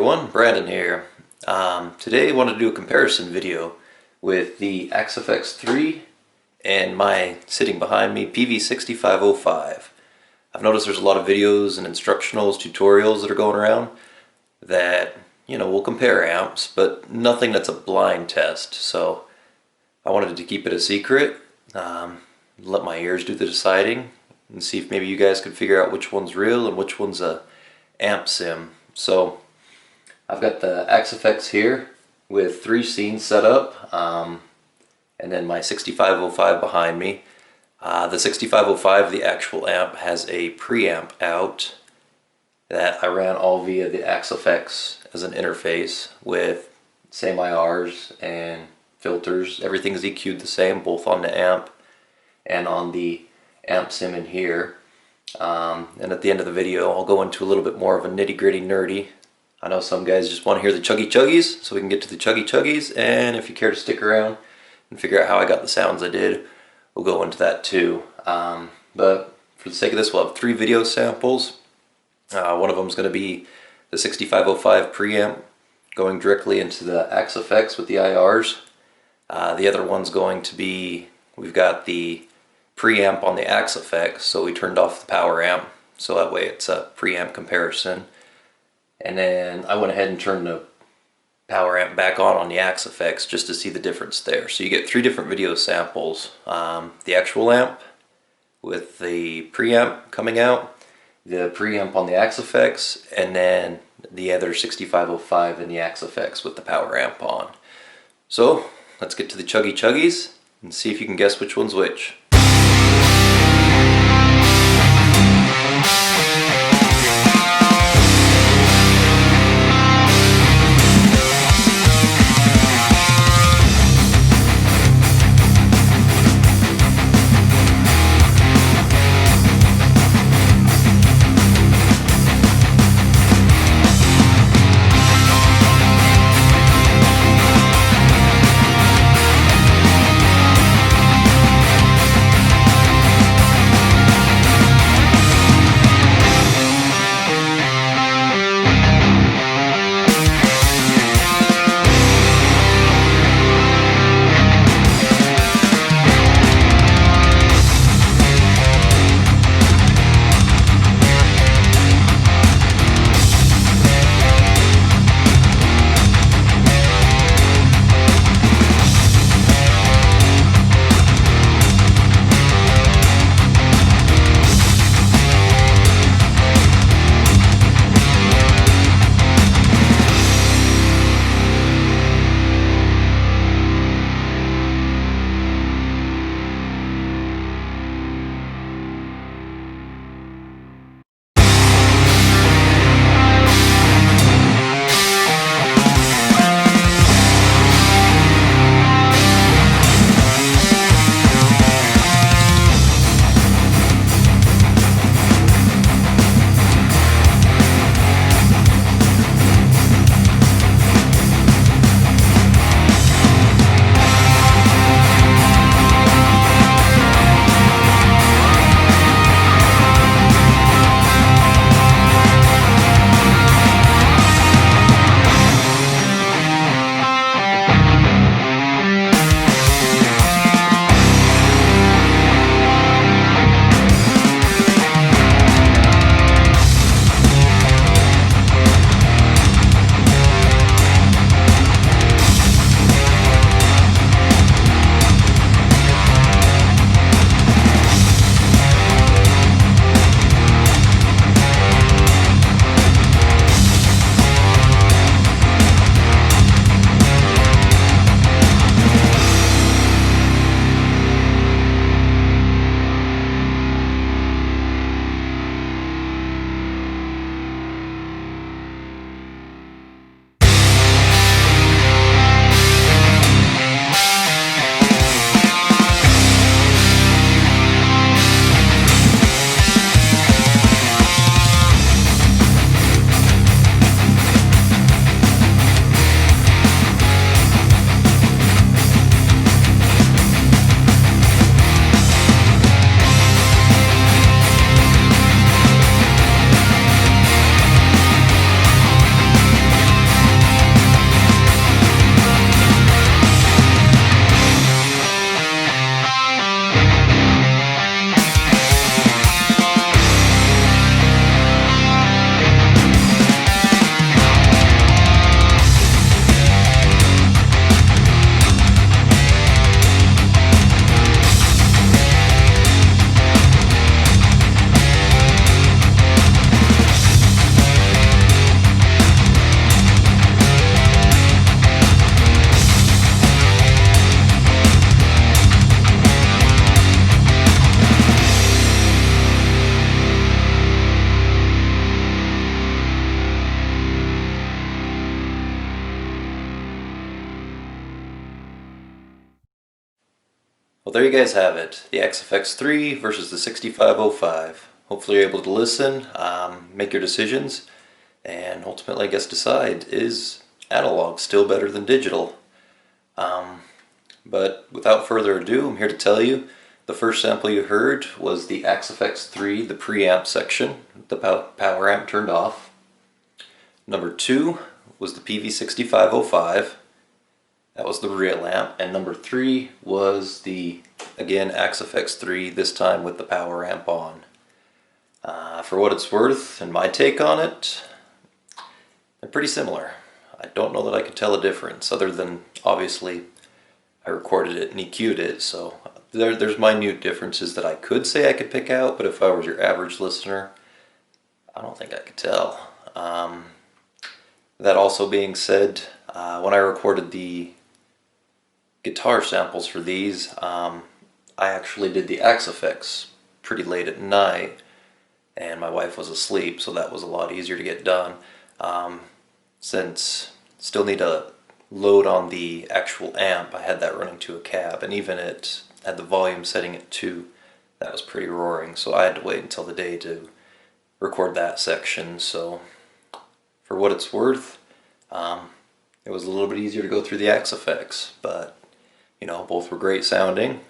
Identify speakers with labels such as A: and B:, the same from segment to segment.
A: everyone, Brandon here. Today I wanted to do a comparison video with the AXFX3 and my sitting behind me Peavey 6505. I've noticed there's a lot of videos and instructionals, tutorials that are going around that, will compare amps, but nothing that's a blind test. So I wanted to keep it a secret, let my ears do the deciding, and see if maybe you guys could figure out which one's real and which one's a amp sim. So I've got the AXFX here with 3 scenes set up, and then my 6505 behind me. The 6505, the actual amp, has a preamp out that I ran all via the AXFX as an interface with same IRs and filters. Everything's EQ'd the same, both on the amp and on the amp sim in here. And at the end of the video I'll go into a little bit more of a nitty-gritty nerdy. I know some guys just want to hear the chuggy chuggies, so we can get to the chuggy chuggies, and if you care to stick around and figure out how I got the sounds I did, we'll go into that too. But for the sake of this, we'll have 3 video samples. One of them is going to be the 6505 preamp going directly into the AXFX with the IRs. The other one's going to be, we've got the preamp on the AXFX, so we turned off the power amp, so that way it's a preamp comparison. And then I went ahead and turned the power amp back on the AXFX just to see the difference there. So you get 3 different video samples. The actual amp with the preamp coming out, the preamp on the AXFX, and then the other 6505 in the AXFX with the power amp on. So let's get to the chuggy chuggies and see if you can guess which one's which. Well, there you guys have it. The XFX3 versus the 6505. Hopefully you're able to listen, make your decisions, and ultimately, I guess, decide, is analog still better than digital? But without further ado, I'm here to tell you, the first sample you heard was the XFX3, the preamp section, the power amp turned off. Number 2 was the Peavey 6505. That was the real amp. And number 3 was the, again, XFX3, this time with the power amp on. For what it's worth, and my take on it, they're pretty similar. I don't know that I could tell a difference, other than, obviously, I recorded it and EQ'd it, so there's minute differences that I could say I could pick out, but if I was your average listener, I don't think I could tell. That also being said, when I recorded the guitar samples for these, I actually did the XFX pretty late at night, and my wife was asleep, so that was a lot easier to get done. Since still need to load on the actual amp, I had that running to a cab, and even it had the volume setting at 2. That was pretty roaring, so I had to wait until the day to record that section. So for what it's worth, it was a little bit easier to go through the XFX, but you know, both were great sounding.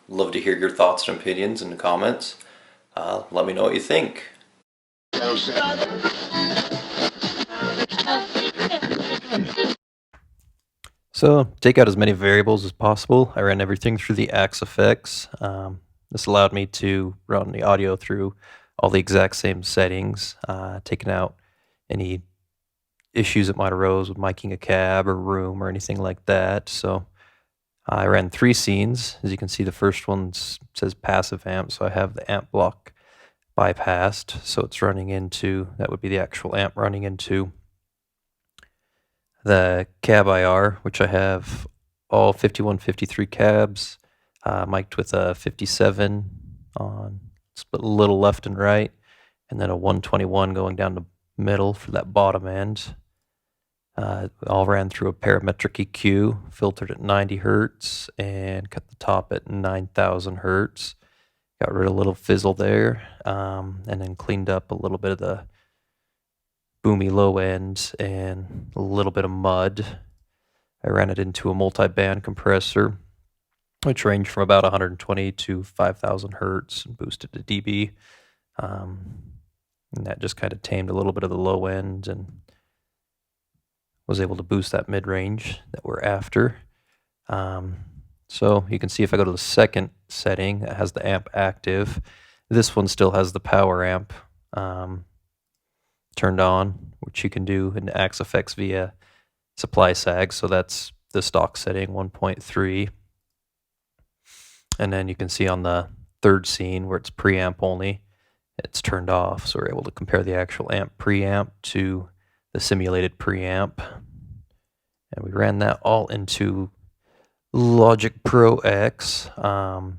A: Love to hear your thoughts and opinions in the comments. Let me know what you think. So, take out as many variables as possible. I ran everything through the XFX. This allowed me to run the audio through all the exact same settings, taking out any issues that might arose with miking a cab or room or anything like that. So I ran 3 scenes. As you can see, the first one says passive amp, so I have the amp block bypassed, so it's running into, that would be the actual amp running into the cab IR, which I have all 5153 cabs, mic'd with a 57 on, split a little left and right, and then a 121 going down the middle for that bottom end. All ran through a parametric EQ, filtered at 90 hertz, and cut the top at 9,000 hertz. Got rid of a little fizzle there, and then cleaned up a little bit of the boomy low end and a little bit of mud. I ran it into a multi-band compressor, which ranged from about 120 to 5,000 hertz, and boosted to dB. And that just kind of tamed a little bit of the low end and was able to boost that mid-range that we're after. So you can see if I go to the second setting, it has the amp active. This one still has the power amp turned on, which you can do in the XFX via supply sag. So that's the stock setting, 1.3. And then you can see on the third scene where it's preamp only, it's turned off. So we're able to compare the actual amp preamp to the simulated preamp. And we ran that all into Logic Pro X. The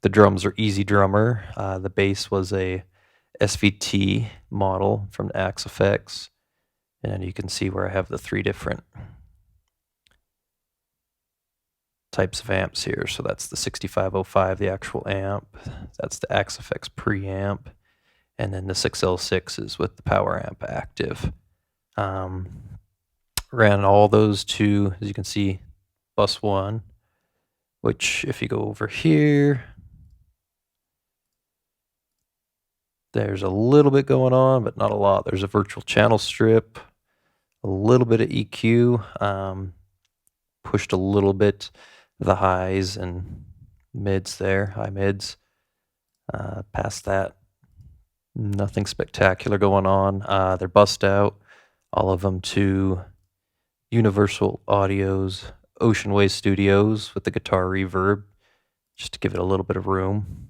A: drums are Easy Drummer. The bass was a SVT model from the XFX. And you can see where I have the 3 different types of amps here. So that's the 6505, the actual amp. That's the XFX preamp. And then the 6L6 is with the power amp active. Ran all those to, as you can see, bus 1, which if you go over here, there's a little bit going on, but not a lot. There's a virtual channel strip, a little bit of EQ, pushed a little bit the highs and mids there, high mids. Past that, nothing spectacular going on. They're bust out, all of them to Universal Audio's Ocean Way Studios with the guitar reverb, just to give it a little bit of room.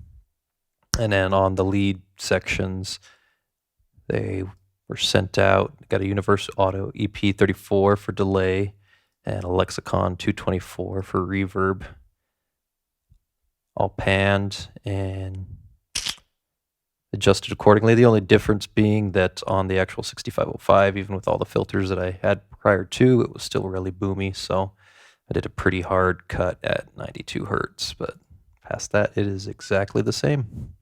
A: And then on the lead sections, they were sent out. Got a Universal Audio EP34 for delay and a Lexicon 224 for reverb. All panned and adjusted accordingly. The only difference being that on the actual 6505, even with all the filters that I had prior to, it was still really boomy. So I did a pretty hard cut at 92 hertz, but past that, it is exactly the same.